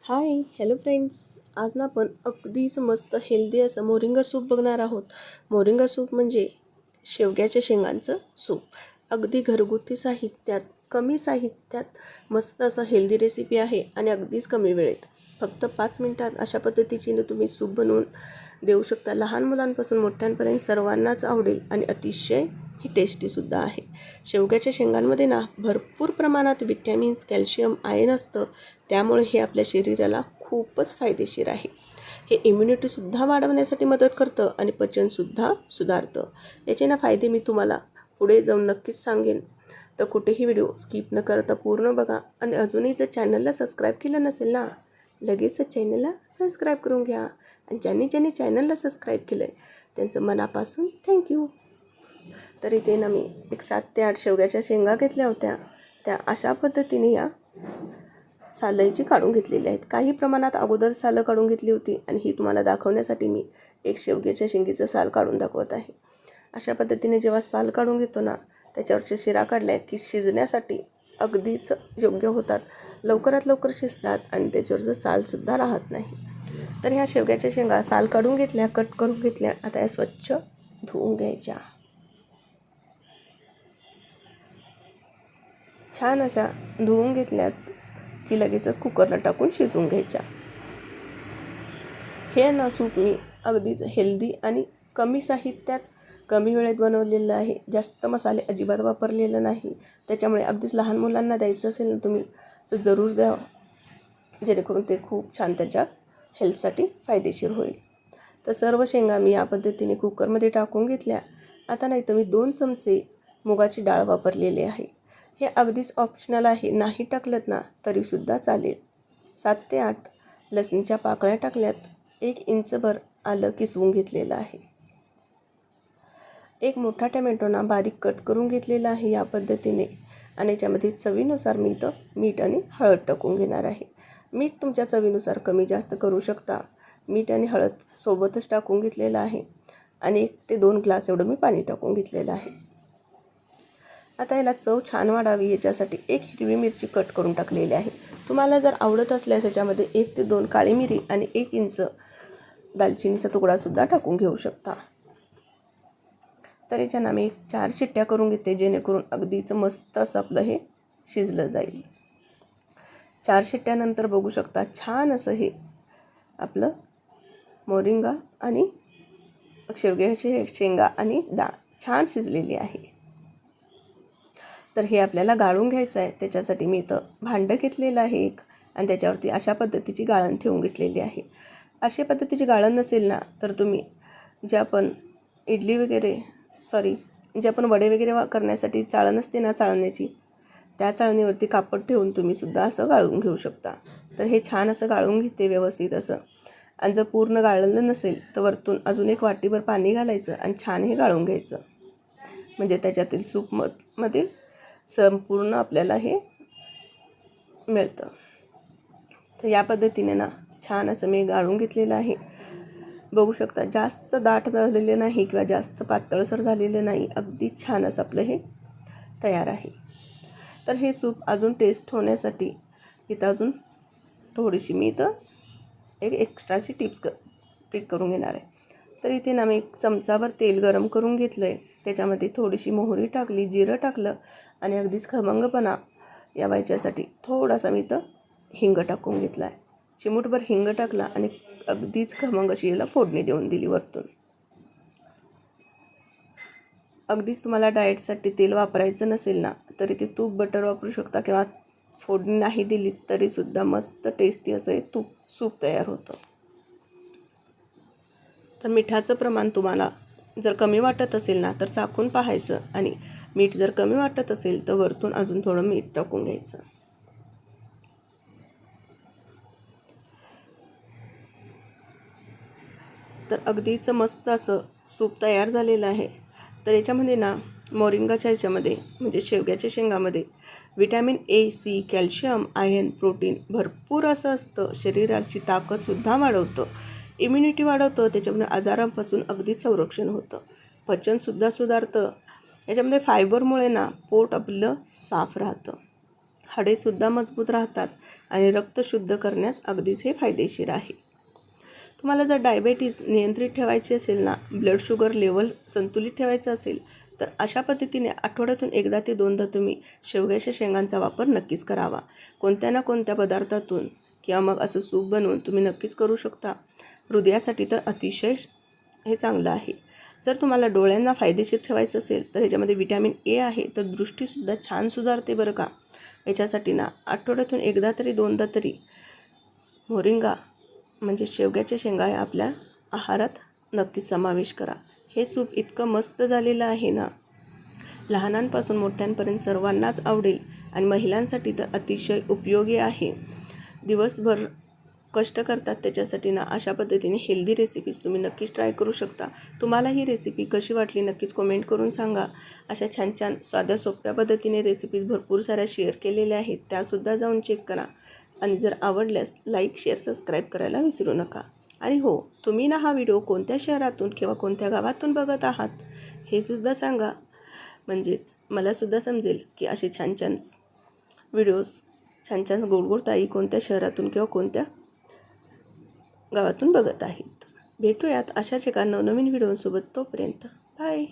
Hi hello friends. आज ना आपण अगदीच मस्त हेल्दी असं मोरिंगा सूप बघणार आहोत. मोरिंगा सूप म्हणजे शेवग्याच्या शेंगांचं सूप. अगदी घरगुती साहित्यात, कमी साहित्यात मस्त असं हेल्दी रेसिपी आहे आणि अगदीच कमी वेळेत. फक्त 5 मिनिटात अशा पद्धतीने तुम्ही सूप बनवून देऊ शकता. लहान मुलांपासून मोठ्यांपर्यंत सर्वांनाच आवडेल आणि अतिशय ही टेस्टीसुद्धा आहे. शेवग्याच्या शेंगांमध्ये ना भरपूर प्रमाणात विटॅमिन्स, कॅल्शियम, आयर्न असतं. त्यामुळे हे आपल्या शरीराला खूपच फायदेशीर आहे. हे इम्युनिटीसुद्धा वाढवण्यासाठी मदत करतं आणि पचनसुद्धा सुधारतं. याचे ना फायदे मी तुम्हाला पुढे जाऊन नक्कीच सांगेन. तर कुठेही व्हिडिओ स्किप न करता पूर्ण बघा आणि अजूनही जर चॅनलला सबस्क्राईब केलं नसेल ना, लगेचच चॅनलला सबस्क्राईब करून घ्या. आणि ज्यांनी चॅनलला सबस्क्राईब केलं आहे त्यांचं मनापासून थँक्यू. तर इथे ना मी 7 ते 8 शेवग्याच्या शेंगा घेतल्या होत्या. त्या अशा पद्धतीने या सालईची काढून घेतलेली आहेत. काही प्रमाणात अगोदर सालं काढून घेतली होती आणि ही तुम्हाला दाखवण्यासाठी मी एक शेवग्याच्या शेंगीचं साल काढून दाखवत आहे. अशा पद्धतीने जेव्हा साल काढून घेतो ना, त्याच्यावरच्या शिरा काढल्या की शिजण्यासाठी अगदीच योग्य होतात. लवकरात लवकर शिजतात आणि त्याच्यावरचं सालसुद्धा राहत नाही. तर ह्या शेवग्याच्या शेंगा साल काढून घेतल्या, कट करून घेतल्या. आता या स्वच्छ धुवून घ्यायच्या. छान अशा धुवून घेतल्यात की लगेचच कुकरला टाकून शिजवून घ्यायच्या. हे ना सूप मी अगदीच हेल्दी आणि कमी साहित्यात कमी वेळेत बनवलेलं आहे. जास्त मसाले अजिबात वापरलेलं नाही. त्याच्यामुळे अगदीच लहान मुलांना द्यायचं असेल ना तुम्ही तर जरूर द्या, जेणेकरून ते खूप छान त्याच्या हेल्थसाठी फायदेशीर होईल. तर सर्व शेंगा मी या पद्धतीने कुकरमध्ये टाकून घेतल्या. आता नाही तर मी 2 चमचे मुगाची डाळ वापरलेली आहे. हे अगदीच ऑप्शनल आहे. नाही टाकलं ना तरीसुद्धा चालेल. 7 ते 8 लसणीच्या पाकळ्या टाकल्यात. 1 इंचभर आलं किसवून घेतलेलं आहे. एक मोठा टमॅटो ना बारीक कट करून घेतलेला आहे या पद्धतीने. आणि याच्यामध्ये चवीनुसार मी इथं मीठ आणि हळद टाकून घेणार आहे. मीठ तुमच्या चवीनुसार कमी जास्त करू शकता. मीठ आणि हळद सोबतच टाकून घेतलेलं आहे. आणि 1 ते 2 ग्लास एवढं मी पाणी टाकून घेतलेलं आहे. आता याला चव छान वाढावी याच्यासाठी 1 हिरवी मिरची कट करून टाकलेली आहे. तुम्हाला जर आवडत असल्यास याच्यामध्ये 1 ते 2 काळी मिरी आणि 1 इंच दालचिनीचा तुकडासुद्धा टाकून घेऊ शकता. तर याच्यानं मी 4 शिट्ट्या करून घेते, जेणेकरून अगदीच मस्त असं आपलं हे शिजलं जाईल. 4 शिट्ट्यानंतर बघू शकता छान असं हे आपलं मोरिंगा आणि शेवग्याची शेंगा आणि डाळ छान शिजलेली आहे. तर हे आपल्याला गाळून घ्यायचं आहे. त्याच्यासाठी मी इथं भांडं घेतलेलं आहे एक आणि त्याच्यावरती अशा पद्धतीची गाळण ठेवून घेतलेली आहे. अशा पद्धतीची गाळण नसेल ना तर तुम्ही जे आपण जे आपण वडे वगैरे करण्यासाठी चाळण असते ना चाळण्याची, त्या चाळणीवरती कापड ठेवून तुम्ही सुद्धा असं गाळून घेऊ शकता. तर हे छान असं गाळून घेते व्यवस्थित असं. आणि जर पूर्ण गाळलं नसेल तर वरतून अजून 1 वाटीभर पाणी घालायचं आणि छान हे गाळून घ्यायचं. म्हणजे त्याच्यातील सूपमधील संपूर्ण आपल्याला हे मिळतं. तर या पद्धतीने ना छान असं मी गाळून घेतलेलं आहे. बघू शकता जास्त दाट झालेलं नाही किंवा जास्त पातळसर झालेलं नाही. अगदी छान असं आपलं हे तयार आहे. तर हे सूप अजून टेस्ट होण्यासाठी इथं अजून थोडीशी मी इथं एक एक्स्ट्राची ट्रिक करून घेणार आहे. तर इथे ना मी 1 चमचाभर तेल गरम करून घेतलं आहे. त्याच्यामध्ये थोडीशी मोहरी टाकली, जिरं टाकलं आणि अगदीच खमंगपणा यावायच्यासाठी थोडासा मी इथं हिंग टाकून घेतला आहे. चिमूटभर हिंग टाकला आणि अगदीच खमंग अशी याला फोडणी देऊन दिली वरतून. अगदीच तुम्हाला डाएटसाठी तेल वापरायचं नसेल ना तरी ते तूप बटर वापरू शकता किंवा फोडणी नाही दिली तरीसुद्धा मस्त टेस्टी असं हे सूप तयार होतं. तर मिठाचं प्रमाण तुम्हाला जर कमी वाटत असेल ना तर चाखून पाहायचं आणि मीठ जर कमी वाटत असेल तर वरतून अजून थोडं मीठ टाकून घ्यायचं. तर अगदीच मस्त असं सूप तयार झालेलं आहे. तर याच्यामध्ये ना मोरिंगाच्या ह्याच्यामध्ये म्हणजे शेवग्याच्या शेंगामध्ये vitamin A, C, calcium, iron, protein भरपूर असं असतं. शरीराची ताकदसुद्धा वाढवतं, इम्युनिटी वाढवतं. त्याच्यामुळे आजारांपासून अगदी संरक्षण होतं, पचनसुद्धा सुधारतं. याच्यामध्ये फायबरमुळे ना पोट आपलं साफ राहतं. हाडेसुद्धा मजबूत राहतात आणि रक्त शुद्ध करण्यास अगदीच हे फायदेशीर आहे. तुम्हाला जर डायबेटीज नियंत्रित ठेवायची असेल ना, ब्लड शुगर लेवल संतुलित ठेवायचं असेल, तर अशा पद्धतीने आठवड्यातून 1 ते 2दा तुम्ही शेवग्याच्या शेंगांचा वापर नक्कीच करावा. कोणत्या ना कोणत्या पदार्थातून किंवा मग असं सूप बनवून तुम्ही नक्कीच करू शकता. हृदयासाठी तर अतिशय हे चांगलं आहे. जर तुम्हाला डोळ्यांना फायदेशीर ठेवायचं असेल तर ह्याच्यामध्ये व्हिटॅमिन ए आहे, तर दृष्टीसुद्धा छान सुधारते बरं का. याच्यासाठी ना आठवड्यातून 1 तरी 2दा तरी मोरिंगा म्हणजे शेवग्याच्या शेंगा आपल्या आहारात नक्कीच समावेश करा. हे सूप इतकं मस्त झालेलं आहे ना, लहानांपासून मोठ्यांपर्यंत सर्वांनाच आवडेल आणि महिलांसाठी तर अतिशय उपयोगी आहे. दिवसभर कष्ट करतात त्याच्यासाठी ना अशा पद्धतीने हेल्दी रेसिपीज तुम्ही नक्कीच ट्राय करू शकता. तुम्हाला ही रेसिपी कशी वाटली नक्कीच कमेंट करून सांगा. अशा छान छान साध्या सोप्या पद्धतीने रेसिपीज भरपूर साऱ्या शेअर केलेल्या आहेत, त्यासुद्धा जाऊन चेक करा. आणि जर आवडल्यास लाईक, शेअर, सबस्क्राईब करायला विसरू नका. आणि हो, तुम्ही ना हा व्हिडिओ कोणत्या शहरातून किंवा कोणत्या गावातून बघत आहात हे सुद्धा सांगा. म्हणजेच मलासुद्धा समजेल की असे छान छान व्हिडिओज, छान छान गोड गोड ताई कोणत्या शहरातून किंवा कोणत्या गावातून बघत आहेत. भेटूयात अशाच एका नवनवीन व्हिडिओसोबत. तोपर्यंत बाय.